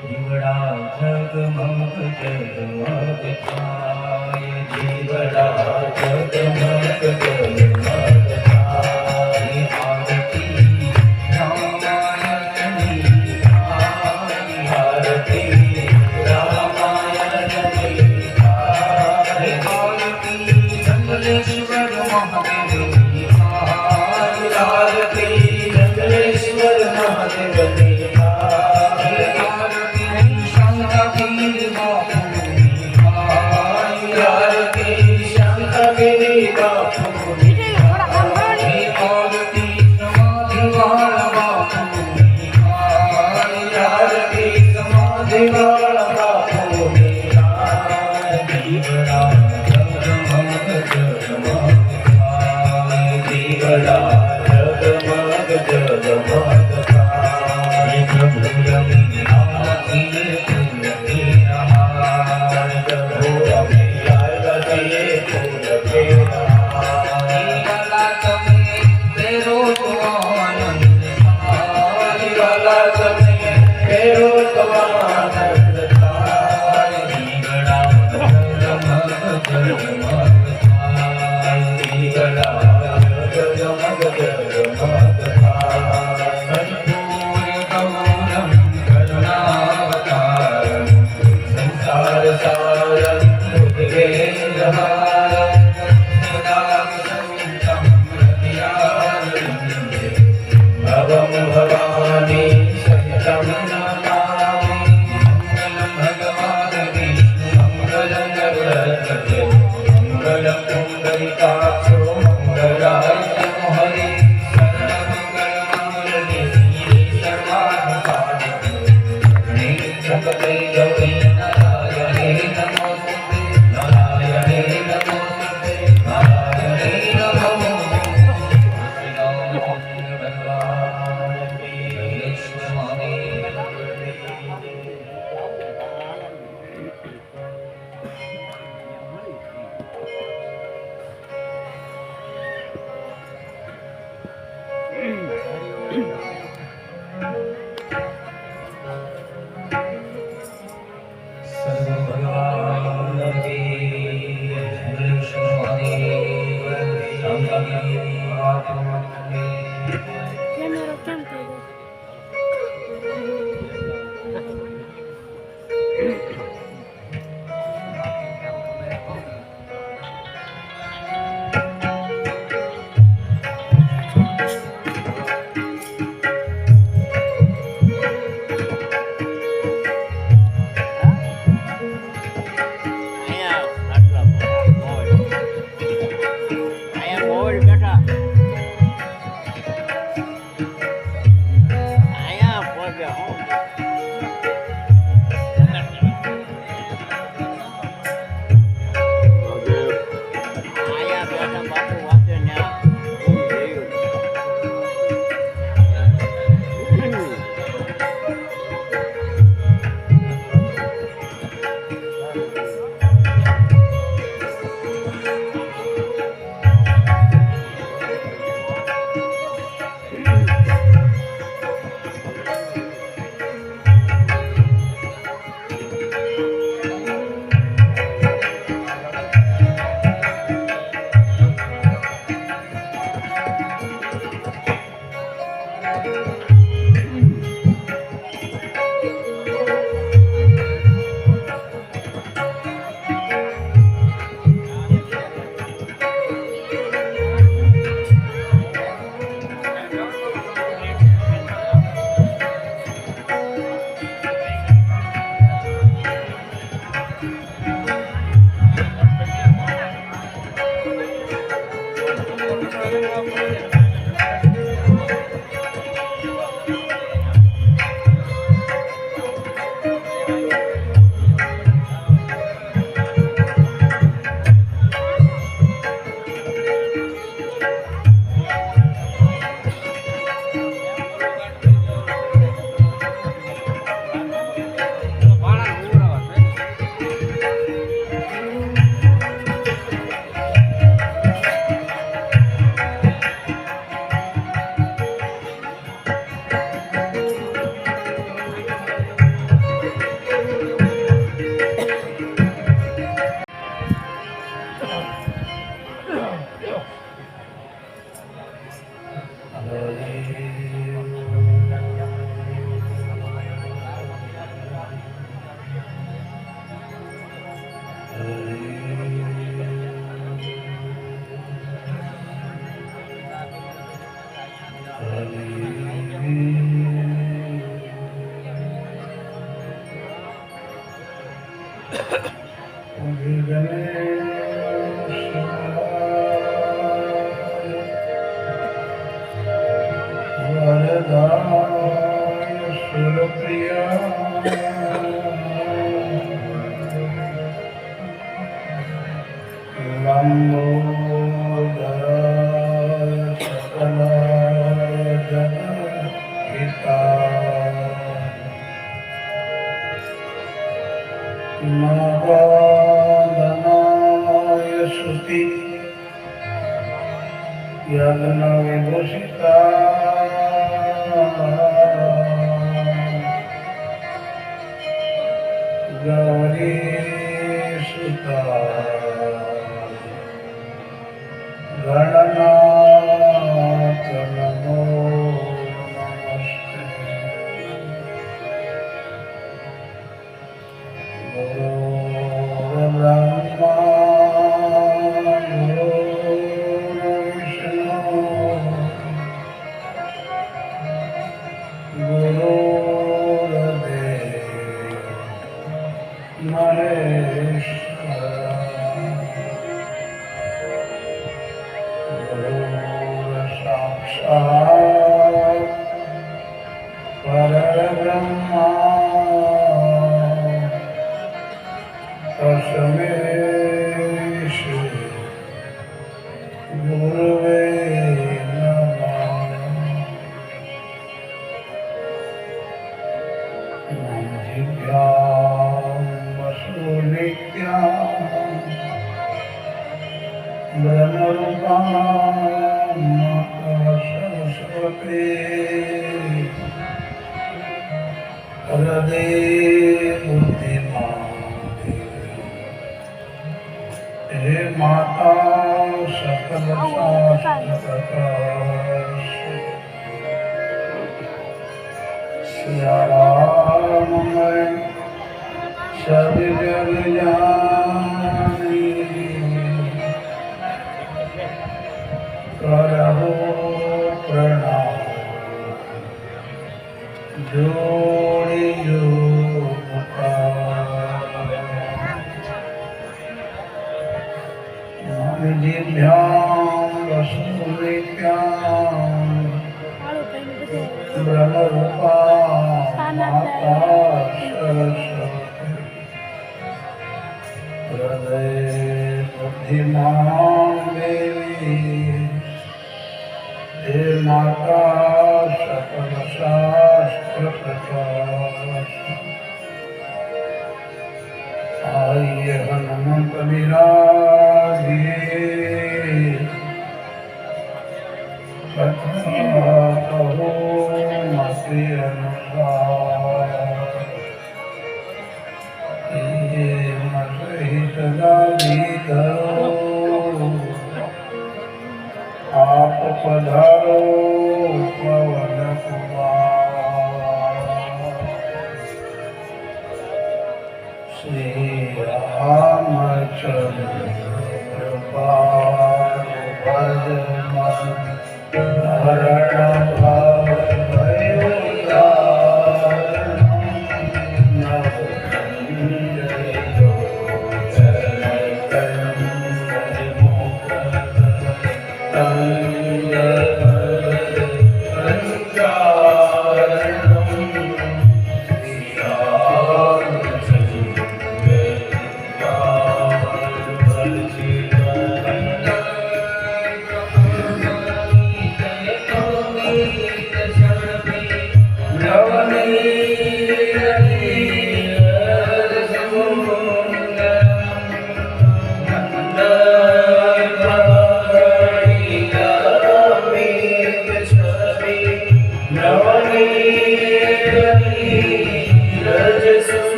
જીવડા જગમગ જગમગ થાય, જીવડા જગમગ જગમગ થાય, આરતી રામાયણની થાય, આરતી રામાયણની થાય, આરતી જંગલેશ્વર મહાદેવની થાય, આરતી જંગલેશ્વર મહાદેવની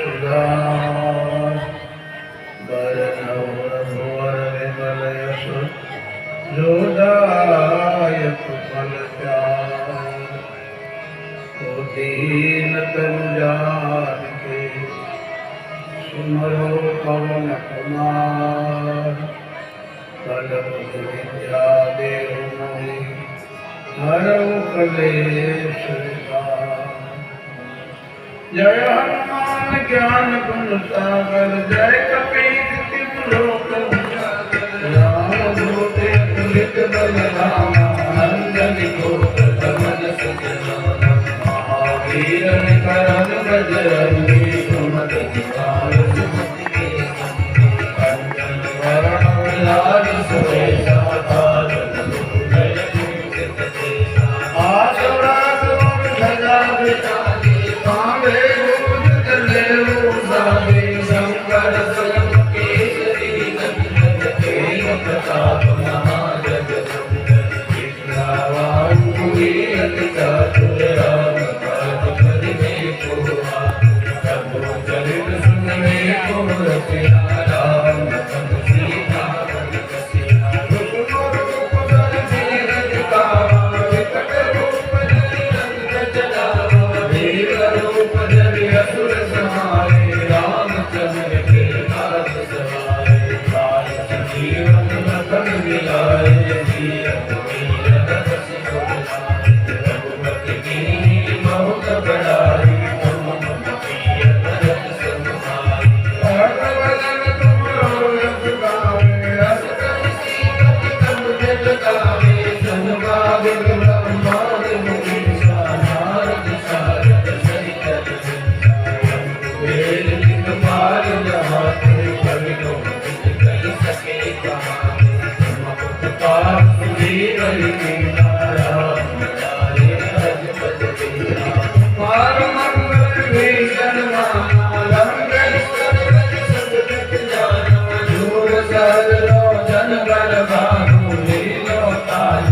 सुधार बरनवर भुवर विमल यश जोदायक फल त्याग को दीन तनु जान के सुमरो पवन कुमार कलम विद्या देव मोहि हरऊ कलेश जय हनुमान ज्ञान गुण सागर जय कपीस तिहु लोक उजागर राम दूत अतुलित बल धामा अंजनी कोट धमन सजना महावीर करण बजरंगी सुमति निवार सुमति के संगी कंचन वरण विलास सुरेशा कानन जय कुंचित केसा आसुरा सुर ध्वजा विराजे कांधे मूंज जनेऊ साजे शंकर स्वयं केसरी नंदन तेज प्रताप महाजगवंदन विद्यावान गुणी अति चातुर राम काज करिबे को प्रभु चरित सुनबे को रसिया राम लखन सीता मन बसिया रघुवर रूप धरि धीरज धामा विकट रूप धरि रंग जटावा वीर रूप धरि असुर संहारे रामचंद्र के काज सवारे लाय संजीवन लखन मिलाए जीवन वीर रस गोलाए रघुपति कीन्ही बहुत बड़ाई तुम मम प्रिय भरत समुहाई भगवलन तुमरो यश गावे अस कहि सीपति कंठ लगावे संवादिक ब्रह्मादि मुनीसा नारद सारद सहित वेद दिगपाल जहाते कविनो कहि सके कहाते तुम उपकार सुधीर लीला राम लाए रजपत दीना मार मंगल भीषण माना लंगन सरगज सदगत जाना दूर सहज जन बल भानु लीलो ताई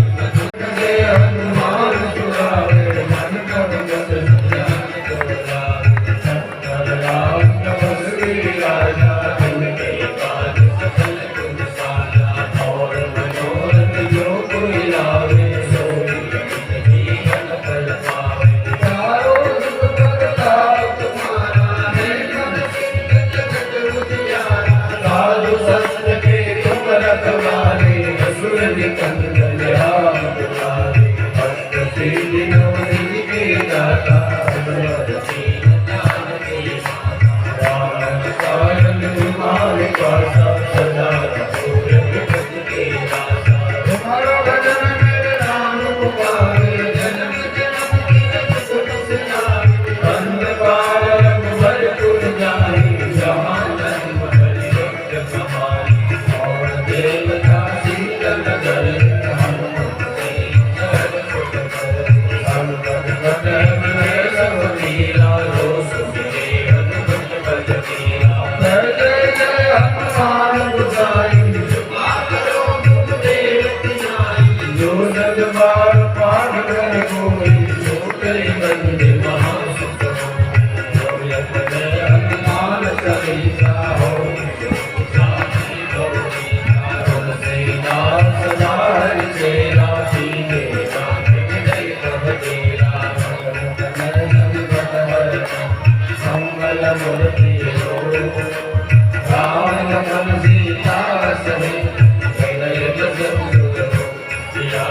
जय हनुमान सुरावे मन कर बस ज्ञान दोरावे शंकर राम तपस्वी राजा जिनके काज सकल गुण साजा और मनोरथ जो कोई लावे सोई अमित जीवन फल पावे चारों जुग प्रताप तुम्हारा है मन सिंह जगत उजियारा साधु संत के तुम रखवारे असुर निकंदन राम दुलारे भक्त सिद्धियों निधि के दाता सर्वद दीन ज्ञान के माता राम सारन तुम्हारे पासा सदा रहो रघुपति के दासा तुम्हारा भजन मेरे राम पुकारे जन्म जन्म की सुख सुनाई अंधकार रघुवर पुर जाई जहाँ जन्म हरि भक्त कहाई और देवता शीतल नगर हनुमत से चरण सुख कर संकट कटन में सब लीला रो सुमिरे हनुमत बल कीला जय जय जय हनुमान गोसाई कृपा करो तुम देव तिनाई जो जग बार पाठ कर कोई छोटे बंदे महासुख जो यत जय हनुमान चालीसा हो साक्षी गौरी नाम से नाम सदा हरि चेरा सीधे नाथ विजय प्रभ तेरा मंगल मूर्ति राम लखन सीता सहित हृदय बसत सिया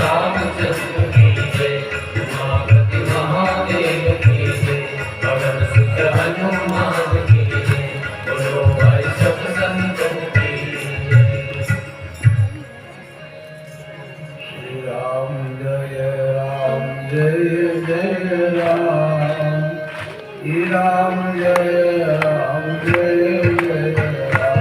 रामचंद्र की जय उमापति महादेव की जय पवन सुत हनुमान की जय बोलो भाई सब संतों की जय श्री राम जय जय राम श्री राम जय जय राम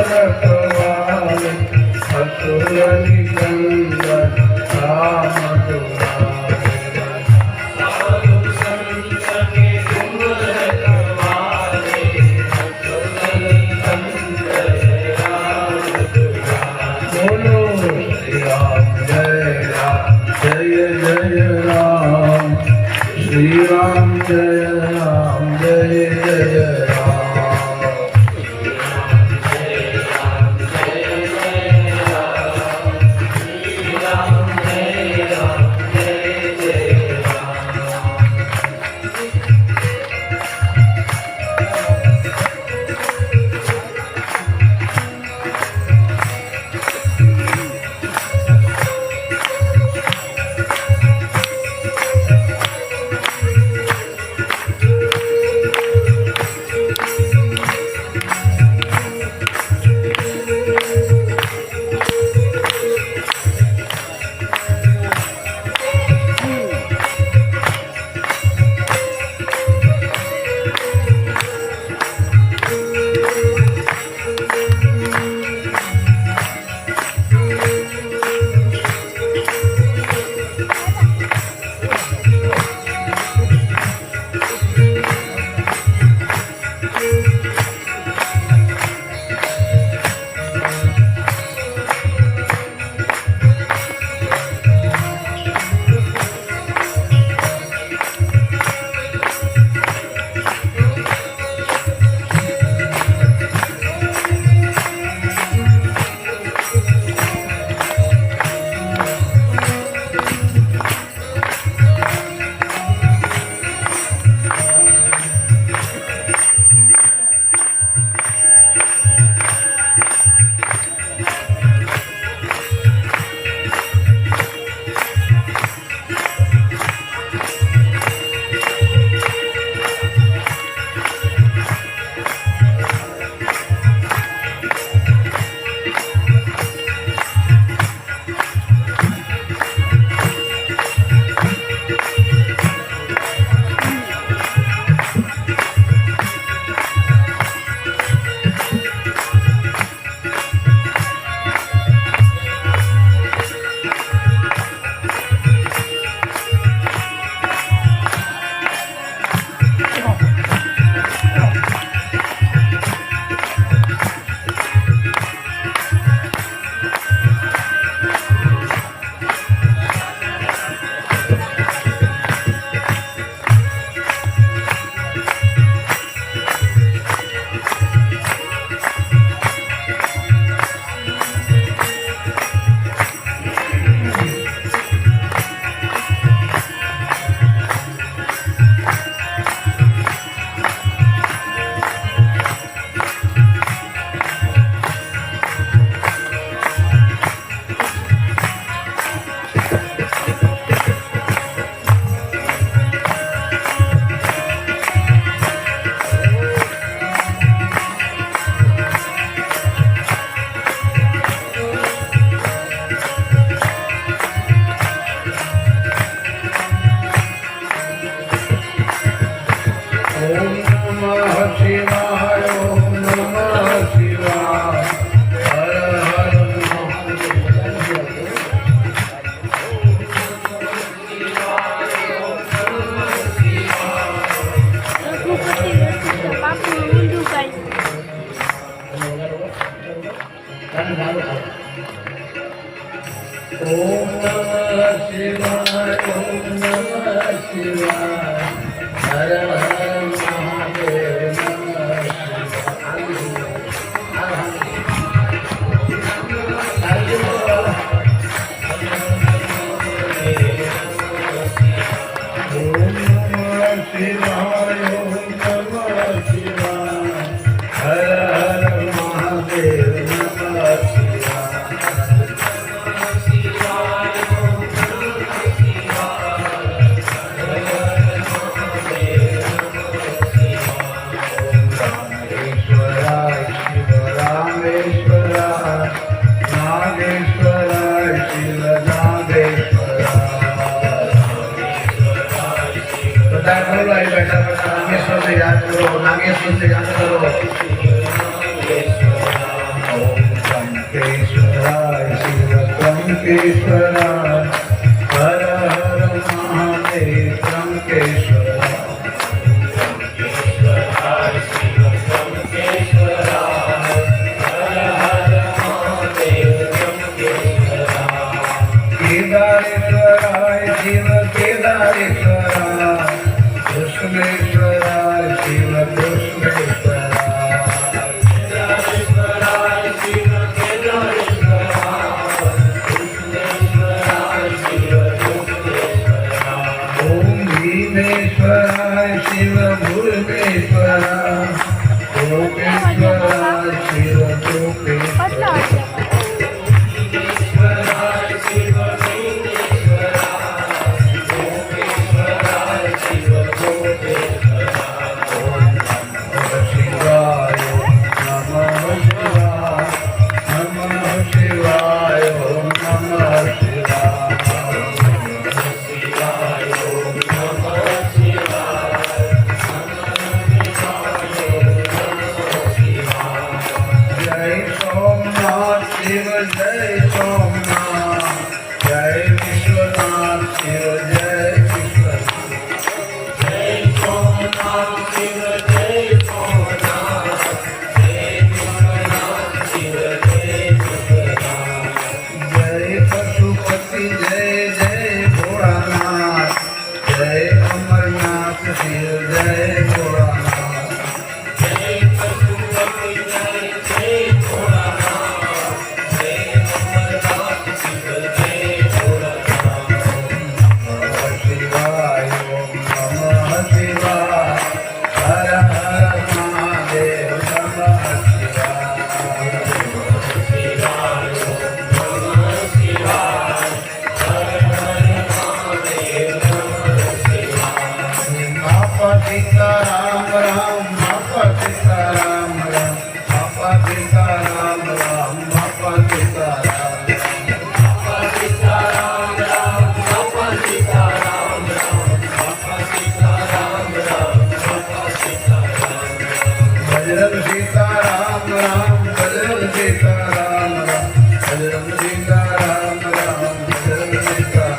रखवाले असुर निकंदन राम दुलारे साधु संत के तुम रखवाले असुर निकंदन राम दुलारे बोलो श्री राम जय जय राम श्री राम जय जय राम नागेश्वर से याद करो त्र्यंबकेश्वराय शिव त्र्यंबकेश्वराय हर हर महादेव त्र्यंबकेश्वराय केदारेश्वराय शिव केदारेश्वराय कृष्णेश्वराय शिव कृष्णेश्वराय ओम भीमेश्वराय शिव भूमेश्वराय गोपेश्वराय शिव गोपेश्वराय जय सोमनाथ जय विश्वनाथ शिव जय विश्वनाथ जय सोमनाथ शिव जय सोमनाथ जय विश्वनाथ शिव जय विश्वनाथ जय पशुपति जय जय भोलानाथ जय अमरनाथ शिव जय भोलानाथ जय पशुपति जय जय भोलानाथ सीताराम राम बापा सीताराम राम बापा सीताराम राम बापा सीताराम बापा सीताराम राम बापा सीताराम राम बापा सीताराम राम बापा सीताराम बजरंग सीताराम राम बजरंग सीताराम राम बजरंग सीताराम राम बजरंग सीताराम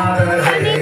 રહે